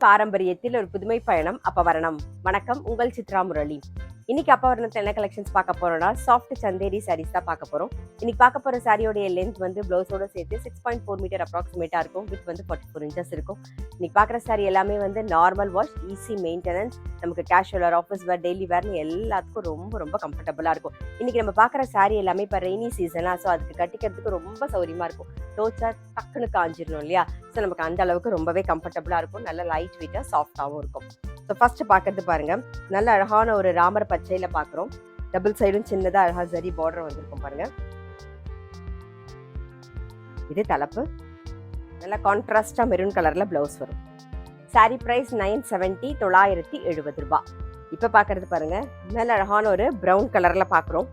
பாரம்பரியத்தில் ஒரு புதுமை பயணம் அப்பவரணம். வணக்கம், உங்கள் சித்ரா முரளி. இன்னைக்கு அப்பவரணத்தில் என்ன கலெக்ஷன்ஸ் பார்க்க போறோம்னா, சாஃப்ட் சந்தேரி சாரீஸ் தான் பார்க்க போறோம். இன்னைக்கு பார்க்க போற சாரியோடைய லென்த் வந்து பிளவுஸோட சேர்த்து 6.4 மீட்டர் அப்ராக்சிமேட்டா இருக்கும். வித் வந்து 44 இன்ச்சஸ் இருக்கும். இன்னைக்கு பார்க்குற சாரி எல்லாமே வந்து நார்மல் வாஷ், ஈஸி மெயின்டெனன்ஸ், நமக்கு casual wear, office wear, daily வேர்னு எல்லாத்துக்கும் ரொம்ப ரொம்ப கம்ஃபர்டபுளா இருக்கும். இன்னைக்கு நம்ம பார்க்குற சாரி எல்லாமே இப்போ ரெய்னி சீசனா, ஸோ அதுக்கு கட்டிக்கிறதுக்கு ரொம்ப சௌரியமா இருக்கும். தோச்சா டக்குன்னு காஞ்சிடணும் இல்லையா? ஸோ நமக்கு அந்த அளவுக்கு ரொம்பவே கம்ஃபர்டபுளாக இருக்கும். நல்ல லைட் வெயிட்டாக சாஃப்டாகவும் இருக்கும். ஸோ ஃபர்ஸ்ட் பார்க்கறது பாருங்க, நல்ல அழகான ஒரு ராமர் பச்சையில பார்க்குறோம். டபுள் சைடும் சின்னதாக அழகா ஜரி பார்டர் வந்திருக்கும் பாருங்க. இது தலைப்பு. நல்ல கான்ட்ராஸ்டா மெரூன் கலர்ல பிளவுஸ் வரும். சாரி பிரைஸ் 970, 970 ரூபாய். இப்ப பாக்குறது பாருங்க, நல்ல அழகான ஒரு பிரவுன் கலர்ல பாக்குறோம்.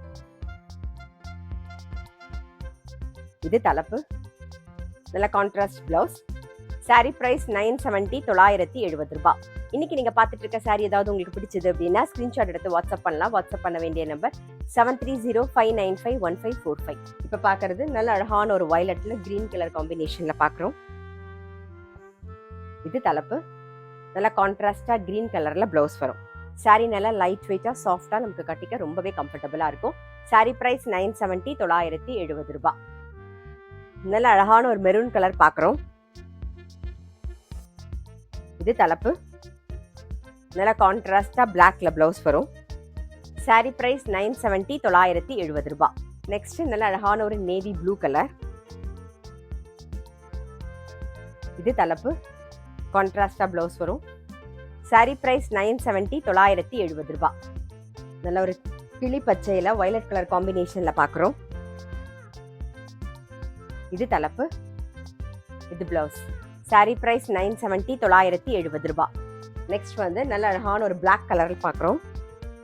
இது தலைப்பு. நல்ல கான்ட்ராஸ்ட் பிளவுஸ். சாரி பிரைஸ் 970, 970 ரூபாய். இன்னைக்கு நீங்க பார்த்துட்டு இருக்க சாரி ஏதாவது உங்களுக்கு பிடிச்சது அப்படின்னா ஸ்கிரீன்ஷாட் எடுத்து வாட்ஸ்அப் பண்ணலாம். வாட்ஸ்அப் பண்ண வேண்டிய நம்பர் 7305951545. இப்ப பாக்குறது நல்ல அழகான ஒரு வயலட்ல கிரீன் கலர் காம்பினேஷன்ல பாக்குறோம். இது தலைப்பு. நல்ல கான்ட்ராஸ்டா கிரீன் கலர்ல பிளவுஸ் வரும். சாரி நல்லா லைட் வெயிட்டா சாஃப்டா நமக்கு கட்டிக்க ரொம்பவே கம்ஃபர்டபுளா இருக்கும். சாரி பிரைஸ் 970, 970 ரூபாய். நல்ல அழகான ஒரு மெரூன் கலர் பாக்குறோம். இது தலைப்பு. நல்ல கான்ட்ராஸ்டா பிளாக்ல பிளவுஸ் வரும். சாரி பிரைஸ் 970, 970 ரூபாய். நெக்ஸ்ட் நல்ல அழகான ஒரு நேவி ப்ளூ கலர். இது தலைப்பு. கான்ட்ராஸ்டா பிளவுஸ் வரும். சாரி பிரைஸ் 970, 970 ரூபாய். நல்ல ஒரு கிளி பச்சையில வயலட் கலர் காம்பினேஷன்ல பாக்குறோம். இது தலைப்பு. இது பிளவுஸ். சாரி பிரைஸ் 970, 970 ரூபாய். நெக்ஸ்ட் வந்து நல்ல அழகான ஒரு பிளாக் கலரில் பார்க்குறோம்.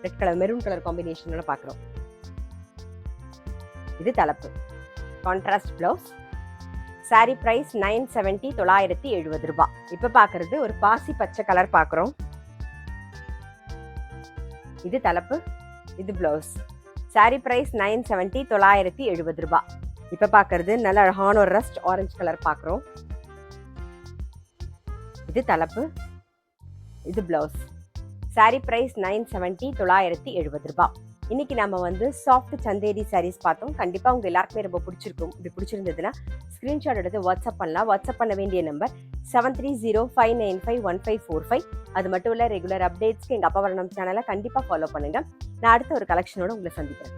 ரெட் கலர் மெரூன் கலர் காம்பினேஷனோட பார்க்குறோம். இது தலைப்பு. Contrast blouse. சாரி பிரைஸ் 970, 970 ரூபாய். இப்போ பார்க்கறது ஒரு பாசி பச்சை கலர் பார்க்குறோம். இது தலைப்பு. இது பிளவுஸ். சாரி பிரைஸ் 970, 970 ரூபாய். இப்போ பார்க்கறது நல்ல அழகான ஒரு ரஸ்ட் ஆரஞ்சு கலர் பார்க்குறோம். இது தலைப்பு. இது பிளவுஸ். சாரி பிரைஸ் 970, 970 ரூபாய். இன்னைக்கு நம்ம வந்து சாஃப்ட் சந்தேரி சாரீஸ் பார்த்தோம். கண்டிப்பா உங்க எல்லாருக்குமே ரொம்ப பிடிச்சிருக்கும். இப்படி பிடிச்சிருந்ததுன்னா ஸ்கிரீன்ஷாட் எடுத்து வாட்ஸ்அப் பண்ணலாம். வாட்ஸ்அப் பண்ண வேண்டிய நம்பர் 7305951545. அது மட்டும் இல்ல, ரெகுலர் அப்டேட்ஸ்க்கு எங்க அப்பவரணம் சேனலை கண்டிப்பா ஃபாலோ பண்ணுங்க. நான் அடுத்த ஒரு கலெக்ஷனோட உங்களை சந்திக்கிறேன்.